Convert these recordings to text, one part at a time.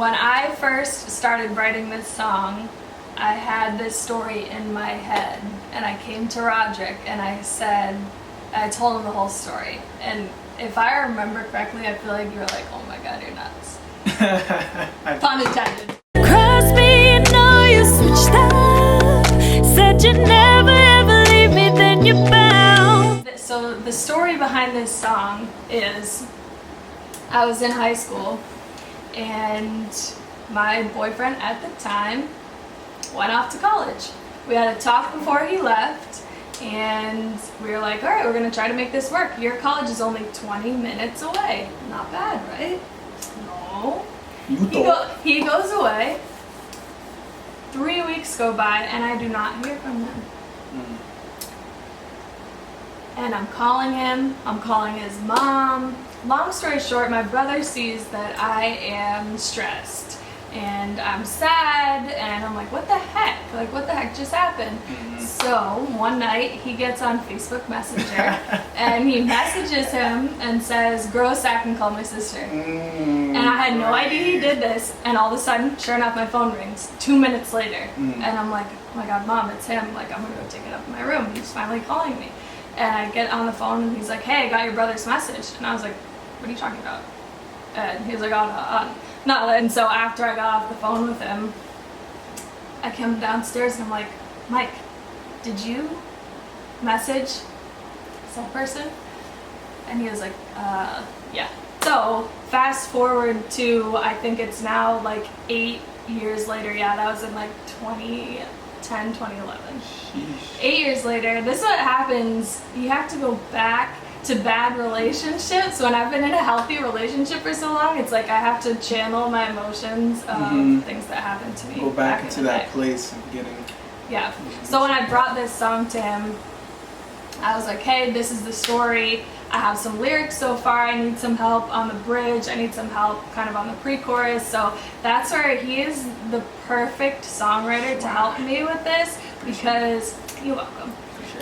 When I first started writing this song, I had this story in my head, and I came to Roderick and I told him the whole story. And if I remember correctly, I feel like you were like, oh my god, you're nuts. Pun intended. Cross me and know you switched up. Said you'd never ever leave me, then you bound. So the story behind this song is I was in high school and my boyfriend at the time went off to college. We had a talk before he left and we were like, all right, we're gonna try to make this work. Your college is only 20 minutes away. Not bad, right? No. He goes away. 3 weeks go by and I do not hear from him. And I'm calling him, I'm calling his mom. Long story short, my brother sees that I am stressed and I'm sad and I'm like, what the heck? Like, what the heck just happened? So one night he gets on Facebook Messenger and he messages him and says, grow a sack and call my sister. And I had no idea he did this, and all of a sudden, sure enough, my phone rings 2 minutes later. And I'm like, oh my god, Mom, it's him. Like, I'm gonna go take it up in my room. He's finally calling me. And I get on the phone and he's like, hey, I got your brother's message. And I was like, what are you talking about? And he was like, oh, no. And so after I got off the phone with him, I come downstairs and I'm like, Mike, did you message that person? And he was like, yeah. So fast forward to, I think it's now like 8 years later. Yeah, that was in like 2010, 2011. Sheesh. 8 years later, this is what happens. You have to go back to bad relationships. When I've been in a healthy relationship for so long, it's like I have to channel my emotions of things that happened to me. Go back into that day. place of getting. Yeah. So when I brought this song to him, I was like, hey, this is the story. I have some lyrics so far. I need some help on the bridge. I need some help kind of on the pre-chorus. So that's where he is the perfect songwriter to help me with this, because you're welcome.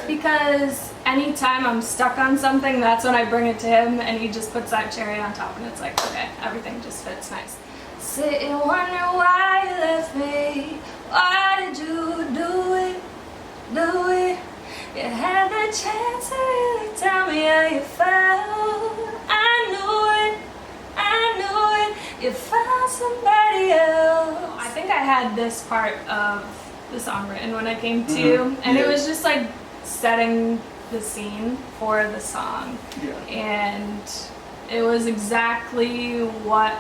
Because anytime I'm stuck on something, that's when I bring it to him and he just puts that cherry on top and it's like, okay, everything just fits nice. Sit and wonder why you left me. Why did you do it? Do it? You had the chance to really tell me how you felt. I knew it. I knew it. You found somebody else. I think I had this part of the song written when I came to you, and it was just like setting the scene for the song. Yeah. And it was exactly what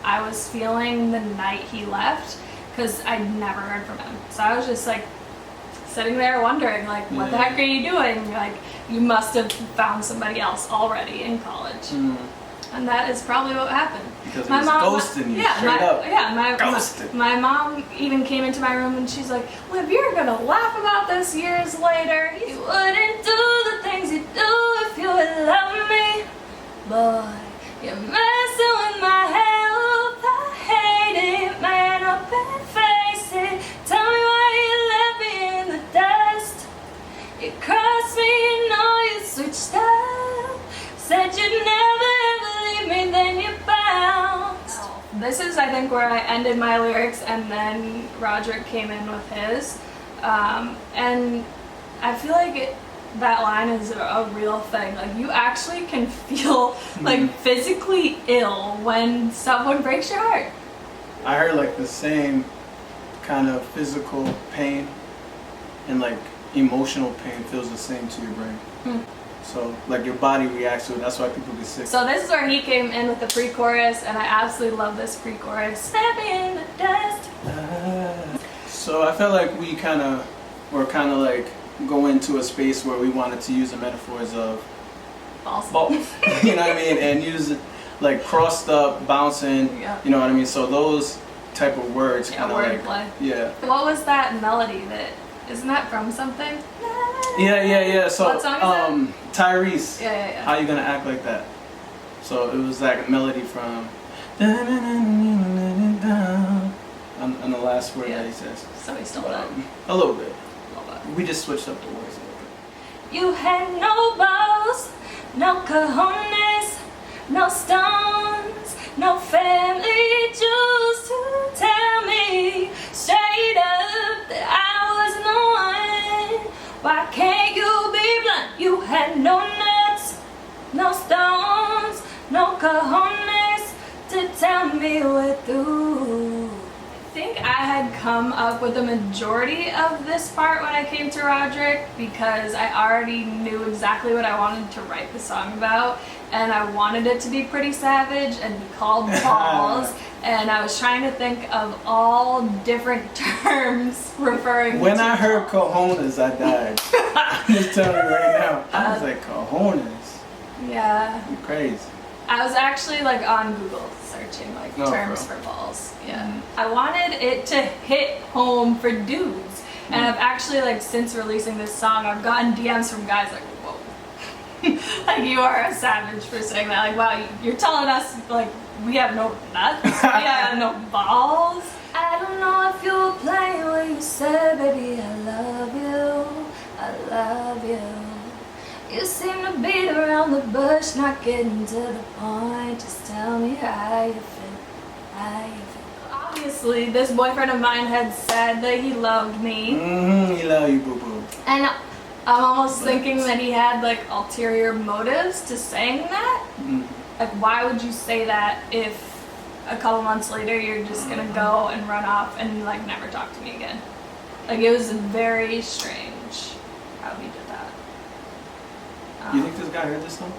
I was feeling the night he left, because I'd never heard from him. So I was just like sitting there wondering, like, what the heck are you doing? Like, you must have found somebody else already in college. And that is probably what happened. Because he was ghosting you, straight up. Yeah, my mom even came into my room and she's like, Liv, you're gonna laugh about this years later. You wouldn't do the things you do if you would love me. Boy, you're messing with my health. I hate it, man, I can't face it. Tell me why you left me in the dust. You crossed me and know you switched up. Said you'd never ever leave me, then you bounced. This is, I think, where I ended my lyrics and then Roderick came in with his. And I feel like that line is a real thing. Like, you actually can feel like physically ill when someone breaks your heart. I heard like the same kind of physical pain and like emotional pain feels the same to your brain. So like your body reacts to it. That's why people get sick. So this is where he came in with the pre-chorus, and I absolutely love this pre-chorus. Step in the dust. So I felt like we were kind of like go into a space where we wanted to use the metaphors of False. you know what I mean, and use it like crossed up, bouncing. Yeah. You know what I mean. So those type of words kind of like wordplay. yeah. What was that melody? Isn't that from something? Yeah. So What song is that? Tyrese. Yeah. How you gonna act like that? So it was that melody from on the last word that he says. So he stole that. A little bit. Love that. We just switched up the words a little bit. You had no balls, no cojones, no stones, no family jewels. cojones to tell me we're through. I think I had come up with the majority of this part when I came to Roderick because I already knew exactly what I wanted to write the song about, and I wanted it to be pretty savage and be called balls. And I was trying to think of all different terms referring When to I heard balls. cojones, I died. I'm just telling you right now. I was like, cojones? Yeah. You're crazy. I was actually like on Google searching like Oh, terms bro. for balls. Yeah. I wanted it to hit home for dudes. And I've actually like since releasing this song, I've gotten DMs from guys like, whoa. Like you are a savage for saying that. Like, wow, you're telling us like we have no nuts, we have no balls. I don't know if you were playing when you said, baby, I love you, I love you. You seem to beat around the bush, not getting to the point. Just tell me how you feel, how you feel. Obviously, this boyfriend of mine had said that he loved me. He love you, boo-boo. And I'm almost thinking that he had like ulterior motives to saying that. Like, why would you say that if a couple months later you're just gonna go and run off and like never talk to me again? Like, it was very strange how he did that. You think this guy heard this song?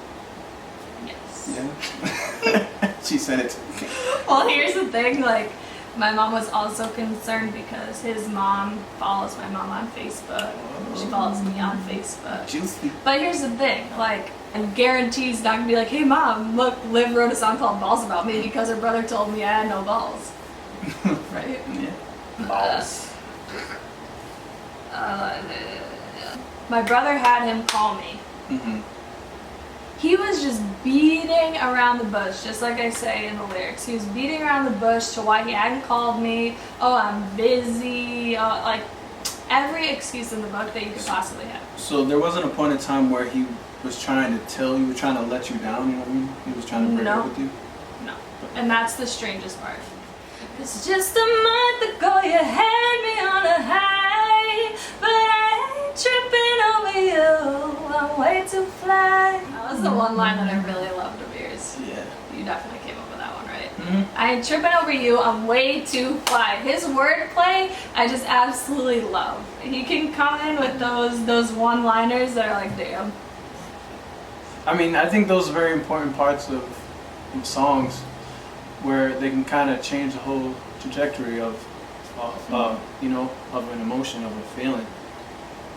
Yes. Yeah. She sent it to me. Well, here's the thing, like, my mom was also concerned because his mom follows my mom on Facebook. She follows me on Facebook. Juicy. But here's the thing, like, I guarantee he's not gonna be like, hey mom, look, Liv wrote a song called Balls about me because her brother told me I had no balls. Right? Yeah. Balls. My brother had him call me. Mm-hmm. He was just beating around the bush, just like I say in the lyrics. He was beating around the bush to why he hadn't called me. Oh, I'm busy. Like, every excuse in the book that you could possibly have. So there wasn't a point in time where he was trying to tell you, trying to let you down, you know what I mean? He was trying to break No. up with you? No. And that's the strangest part. It's just a month ago you had me on a high, but I ain't tripping over you. I'm way too fly. That was the one line that I really loved of yours. Yeah. You definitely came up with that one, right? Mm-hmm. I ain't tripping over you. I'm way too fly. His wordplay, I just absolutely love. He can come in with those one-liners that are like, damn. I mean, I think those are very important parts of songs where they can kind of change the whole trajectory of you know, of an emotion, of a feeling.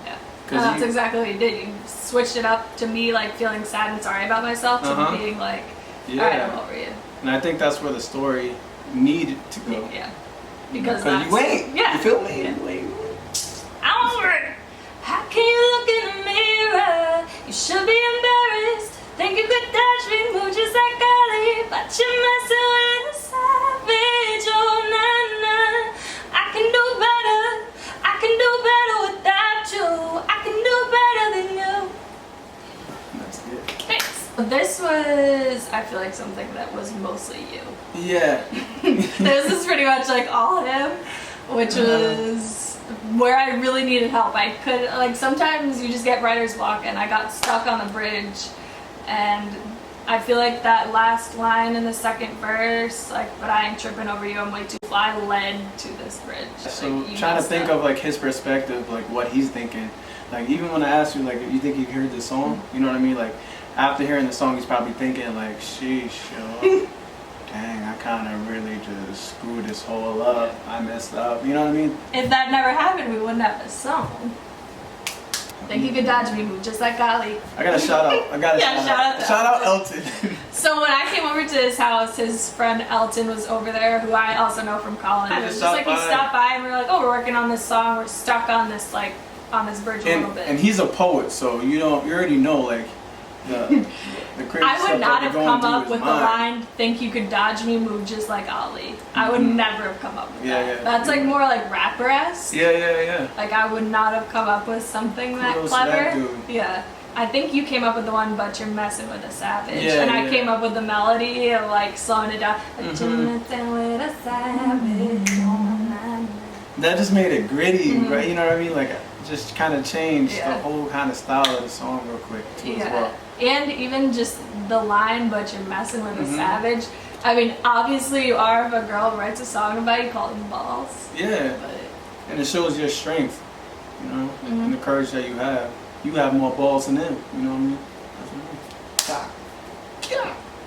Yeah. 'Cause And that's you- exactly what you did. You switched it up to me like feeling sad and sorry about myself to Uh-huh. being like, Yeah. alright, I'm over you. And I think that's where the story needed to go. Yeah. Because Because you ain't. Yeah. You feel me? Yeah. You ain't. I'm over it. How can you look in the mirror? You should be embarrassed. Think you could touch me, move just like Ali, but you're messing with a savage. Oh, nah. I can do better. I can do better without you. I can do better than you. That's good. Thanks. This was, I feel like, something that was mostly you. Yeah. This is pretty much like all him, which was where I really needed help. I could, like, sometimes you just get writer's block, and I got stuck on the bridge, and I feel like that last line in the second verse, like, but I ain't tripping over you, I'm way too fly, led to this bridge. So Like, you trying to messed think up. of like his perspective, like what he's thinking. Like even when I asked you, like, if you think you heard this song, you know what I mean? Like after hearing the song, he's probably thinking like, sheesh, yo, dang, I kind of really just screwed this whole up. I messed up. You know what I mean? If that never happened, we wouldn't have a song. Think you could dodge me, move just like Ali. I got a shout out. I got a Yeah, shout out Elton. So when I came over to his house, his friend Elton was over there, who I also know from college. He It was just just like he stopped by. stopped by and we were like, oh, we're working on this song. We're stuck on this like on this bridge a little bit. And he's a poet, so you already know like the crazy I stuff would not that have be going come through up his with the mind. line, think you could dodge me, move just like Ali. I would never have come up with Yeah, that. yeah. That's like more like rapper-esque. Yeah. Like I would not have come up with something that Kudos to that clever. dude. Yeah. I think you came up with the one, but you're messing with a savage. Yeah, and I yeah. came up with the melody of like slowing it down. But you're messing with a savage. That just made it gritty, Mm-hmm. right? You know what I mean? Like just kind of changed Yeah. the whole kind of style of the song real quick too as well. And even just the line, but you're messing with a Mhm. savage. I mean, obviously you are if a girl writes a song about you, call them balls. Yeah, But and it shows your strength, you know, Mhm. and the courage that you have. You have more balls than them, you know what I mean? That's what I mean. Yeah.